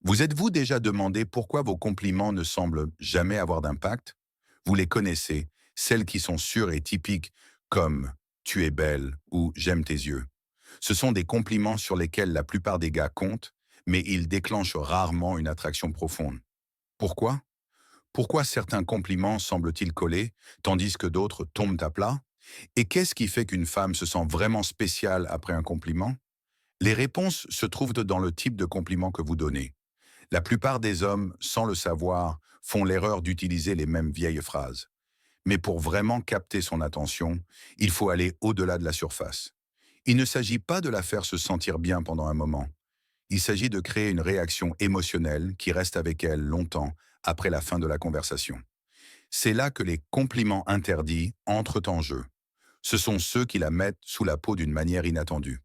Vous êtes-vous déjà demandé pourquoi vos compliments ne semblent jamais avoir d'impact? Vous les connaissez, celles qui sont sûres et typiques, comme «tu es belle» ou «j'aime tes yeux». Ce sont des compliments sur lesquels la plupart des gars comptent, mais ils déclenchent rarement une attraction profonde. Pourquoi? Pourquoi certains compliments semblent-ils coller, tandis que d'autres tombent à plat? Et qu'est-ce qui fait qu'une femme se sent vraiment spéciale après un compliment? Les réponses se trouvent dans le type de compliment que vous donnez. La plupart des hommes, sans le savoir, font l'erreur d'utiliser les mêmes vieilles phrases. Mais pour vraiment capter son attention, il faut aller au-delà de la surface. Il ne s'agit pas de la faire se sentir bien pendant un moment. Il s'agit de créer une réaction émotionnelle qui reste avec elle longtemps après la fin de la conversation. C'est là que les compliments interdits entrent en jeu. Ce sont ceux qui la mettent sous la peau d'une manière inattendue.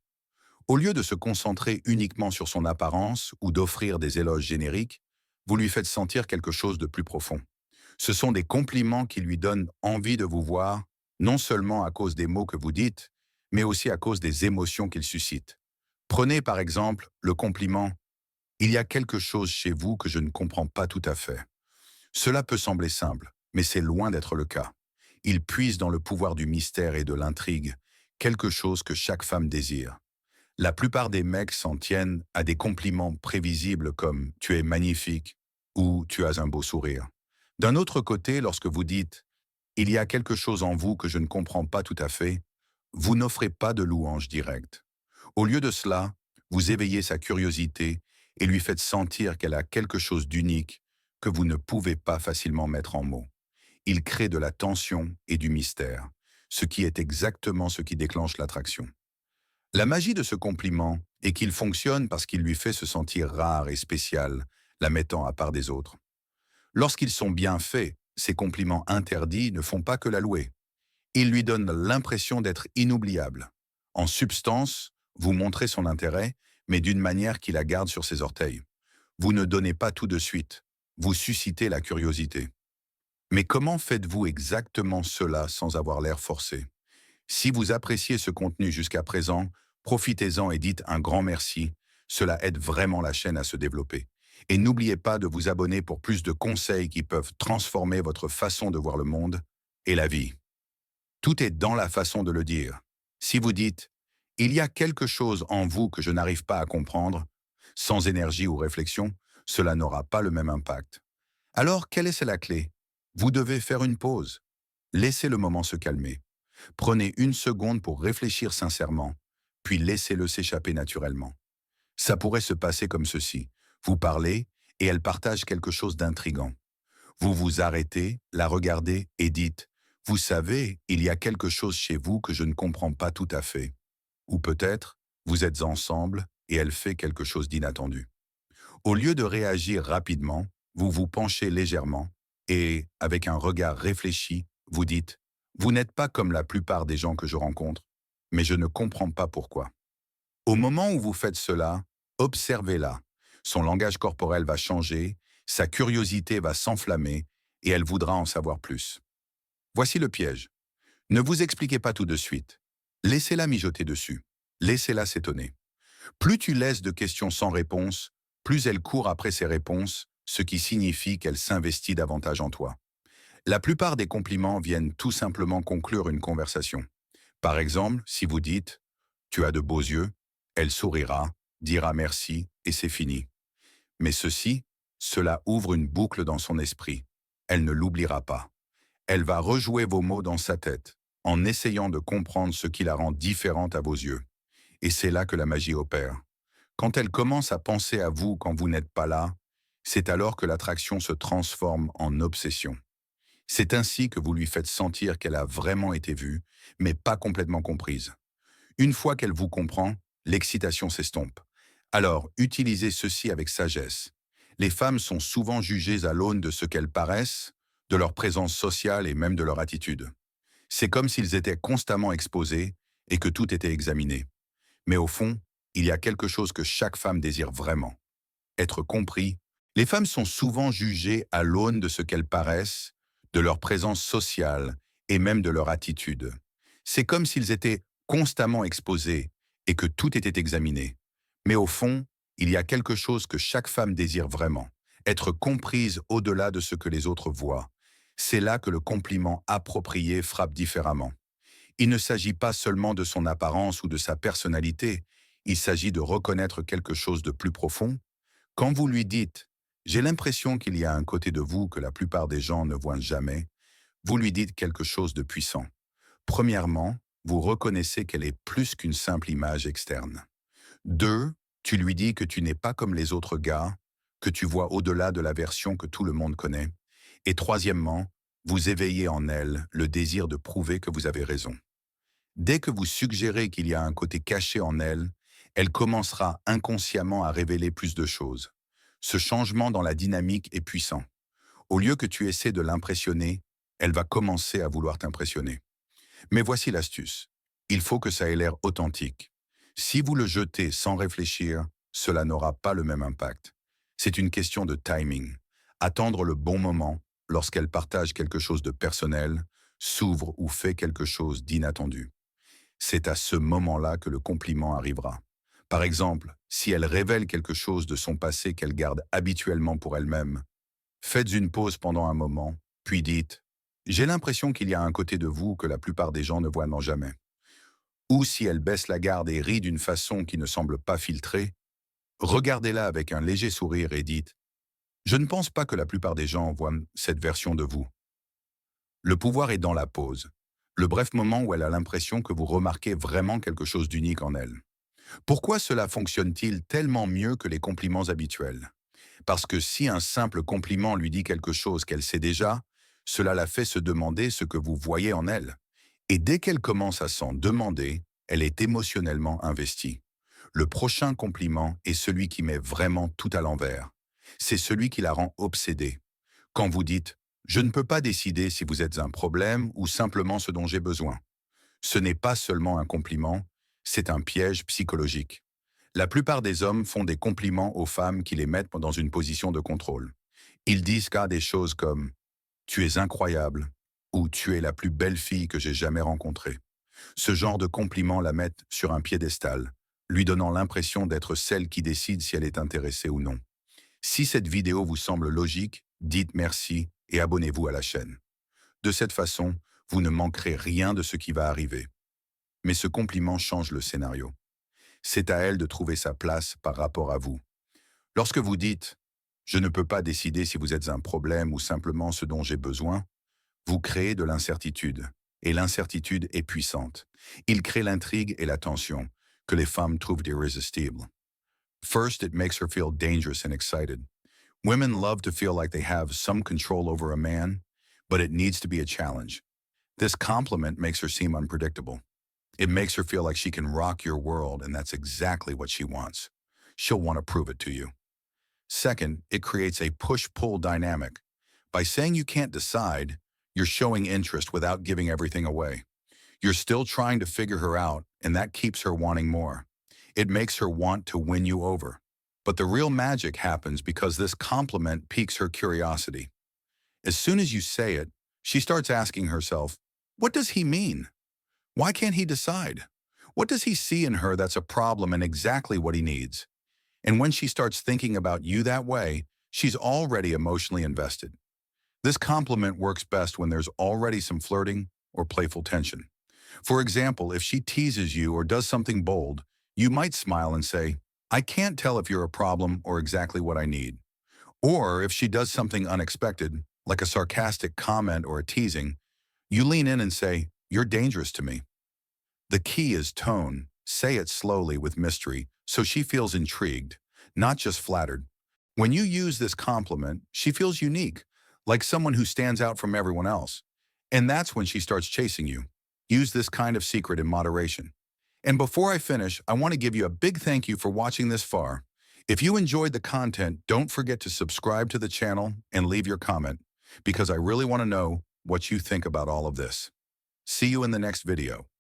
Au lieu de se concentrer uniquement sur son apparence ou d'offrir des éloges génériques, vous lui faites sentir quelque chose de plus profond. Ce sont des compliments qui lui donnent envie de vous voir, non seulement à cause des mots que vous dites, mais aussi à cause des émotions qu'ils suscitent. Prenez par exemple le compliment ⁇ Il y a quelque chose chez vous que je ne comprends pas tout à fait ⁇ Cela peut sembler simple, mais c'est loin d'être le cas. Il puise dans le pouvoir du mystère et de l'intrigue, quelque chose que chaque femme désire. La plupart des mecs s'en tiennent à des compliments prévisibles comme «tu es magnifique» ou «tu as un beau sourire». D'un autre côté, lorsque vous dites «il y a quelque chose en vous que je ne comprends pas tout à fait», vous n'offrez pas de louange directe. Au lieu de cela, vous éveillez sa curiosité et lui faites sentir qu'elle a quelque chose d'unique que vous ne pouvez pas facilement mettre en mots. Il crée de la tension et du mystère, ce qui est exactement ce qui déclenche l'attraction. La magie de ce compliment est qu'il fonctionne parce qu'il lui fait se sentir rare et spécial, la mettant à part des autres. Lorsqu'ils sont bien faits, ces compliments interdits ne font pas que la louer. Ils lui donnent l'impression d'être inoubliable. En substance, vous montrez son intérêt, mais d'une manière qui la garde sur ses orteils. Vous ne donnez pas tout de suite. Vous suscitez la curiosité. Mais comment faites-vous exactement cela sans avoir l'air forcé? Si vous appréciez ce contenu jusqu'à présent, profitez-en et dites un grand merci. Cela aide vraiment la chaîne à se développer. Et n'oubliez pas de vous abonner pour plus de conseils qui peuvent transformer votre façon de voir le monde et la vie. Tout est dans la façon de le dire. Si vous dites « Il y a quelque chose en vous que je n'arrive pas à comprendre », sans énergie ou réflexion, cela n'aura pas le même impact. Alors, quelle est la clé? Vous devez faire une pause. Laissez le moment se calmer. Prenez une seconde pour réfléchir sincèrement, puis laissez-le s'échapper naturellement. Ça pourrait se passer comme ceci. Vous parlez et elle partage quelque chose d'intrigant. Vous vous arrêtez, la regardez et dites « Vous savez, il y a quelque chose chez vous que je ne comprends pas tout à fait. » Ou peut-être, vous êtes ensemble et elle fait quelque chose d'inattendu. Au lieu de réagir rapidement, vous vous penchez légèrement et, avec un regard réfléchi, vous dites « Vous n'êtes pas comme la plupart des gens que je rencontre, mais je ne comprends pas pourquoi. » Au moment où vous faites cela, observez-la. Son langage corporel va changer, sa curiosité va s'enflammer et elle voudra en savoir plus. Voici le piège. Ne vous expliquez pas tout de suite. Laissez-la mijoter dessus. Laissez-la s'étonner. Plus tu laisses de questions sans réponse, plus elle court après ses réponses, ce qui signifie qu'elle s'investit davantage en toi. La plupart des compliments viennent tout simplement conclure une conversation. Par exemple, si vous dites « Tu as de beaux yeux », elle sourira, dira merci et c'est fini. Mais cela ouvre une boucle dans son esprit. Elle ne l'oubliera pas. Elle va rejouer vos mots dans sa tête, en essayant de comprendre ce qui la rend différente à vos yeux. Et c'est là que la magie opère. Quand elle commence à penser à vous quand vous n'êtes pas là, c'est alors que l'attraction se transforme en obsession. C'est ainsi que vous lui faites sentir qu'elle a vraiment été vue, mais pas complètement comprise. Une fois qu'elle vous comprend, l'excitation s'estompe. Alors, utilisez ceci avec sagesse. Les femmes sont souvent jugées à l'aune de ce qu'elles paraissent, de leur présence sociale et même de leur attitude. C'est comme s'ils étaient constamment exposés et que tout était examiné. Mais au fond, il y a quelque chose que chaque femme désire vraiment. Être compris. Les femmes sont souvent jugées à l'aune de ce qu'elles paraissent, de leur présence sociale et même de leur attitude. C'est comme s'ils étaient constamment exposés et que tout était examiné. Mais au fond, Il y a quelque chose que chaque femme désire vraiment, être comprise au-delà de ce que les autres voient. C'est là que le compliment approprié frappe différemment. Il ne s'agit pas seulement de son apparence ou de sa personnalité, il s'agit de reconnaître quelque chose de plus profond. Quand vous lui dites « J'ai l'impression qu'il y a un côté de vous que la plupart des gens ne voient jamais », vous lui dites quelque chose de puissant. Premièrement, vous reconnaissez qu'elle est plus qu'une simple image externe. 2, tu lui dis que tu n'es pas comme les autres gars, que tu vois au-delà de la version que tout le monde connaît. Et troisièmement, vous éveillez en elle le désir de prouver que vous avez raison. Dès que vous suggérez qu'il y a un côté caché en elle, elle commencera inconsciemment à révéler plus de choses. Ce changement dans la dynamique est puissant. Au lieu que tu essaies de l'impressionner, elle va commencer à vouloir t'impressionner. Mais voici l'astuce. Il faut que ça ait l'air authentique. Si vous le jetez sans réfléchir, cela n'aura pas le même impact. C'est une question de timing. Attendre le bon moment, lorsqu'elle partage quelque chose de personnel, s'ouvre ou fait quelque chose d'inattendu. C'est à ce moment-là que le compliment arrivera. Par exemple, si elle révèle quelque chose de son passé qu'elle garde habituellement pour elle-même, faites une pause pendant un moment, puis dites « J'ai l'impression qu'il y a un côté de vous que la plupart des gens ne voient jamais ». Ou si elle baisse la garde et rit d'une façon qui ne semble pas filtrée, regardez-la avec un léger sourire et dites « Je ne pense pas que la plupart des gens voient cette version de vous ». Le pouvoir est dans la pause, le bref moment où elle a l'impression que vous remarquez vraiment quelque chose d'unique en elle. Pourquoi cela fonctionne-t-il tellement mieux que les compliments habituels? Parce que si un simple compliment lui dit quelque chose qu'elle sait déjà, cela la fait se demander ce que vous voyez en elle. Et dès qu'elle commence à s'en demander, elle est émotionnellement investie. Le prochain compliment est celui qui met vraiment tout à l'envers. C'est celui qui la rend obsédée. Quand vous dites « Je ne peux pas décider si vous êtes un problème ou simplement ce dont j'ai besoin », ce n'est pas seulement un compliment, c'est un piège psychologique. La plupart des hommes font des compliments aux femmes qui les mettent dans une position de contrôle. Ils disent qu'à des choses comme « Tu es incroyable » ou « Tu es la plus belle fille que j'ai jamais rencontrée ». Ce genre de compliments la mettent sur un piédestal, lui donnant l'impression d'être celle qui décide si elle est intéressée ou non. Si cette vidéo vous semble logique, dites merci et abonnez-vous à la chaîne. De cette façon, vous ne manquerez rien de ce qui va arriver. Mais ce compliment change le scénario. C'est à elle de trouver sa place par rapport à vous. Lorsque vous dites « Je ne peux pas décider si vous êtes un problème ou simplement ce dont j'ai besoin », vous créez de l'incertitude. Et l'incertitude est puissante. Il crée l'intrigue et la tension, que les femmes trouvent irrésistibles. First, it makes her feel dangerous and excited. Women love to feel like they have some control over a man, but it needs to be a challenge. This compliment makes her seem unpredictable. It makes her feel like she can rock your world, and that's exactly what she wants. She'll want to prove it to you. Second, it creates a push-pull dynamic. By saying you can't decide, you're showing interest without giving everything away. You're still trying to figure her out, and that keeps her wanting more. It makes her want to win you over. But the real magic happens because this compliment piques her curiosity. As soon as you say it, she starts asking herself, what does he mean? Why can't he decide? What does he see in her that's a problem and exactly what he needs? And when she starts thinking about you that way, she's already emotionally invested. This compliment works best when there's already some flirting or playful tension. For example, if she teases you or does something bold, you might smile and say, I can't tell if you're a problem or exactly what I need. Or if she does something unexpected, like a sarcastic comment or a teasing, you lean in and say, you're dangerous to me. The key is tone. Say it slowly with mystery so she feels intrigued, not just flattered. When you use this compliment, she feels unique, like someone who stands out from everyone else. And that's when she starts chasing you. Use this kind of secret in moderation. And before I finish, I want to give you a big thank you for watching this far. If you enjoyed the content, don't forget to subscribe to the channel and leave your comment, because I really want to know what you think about all of this. See you in the next video.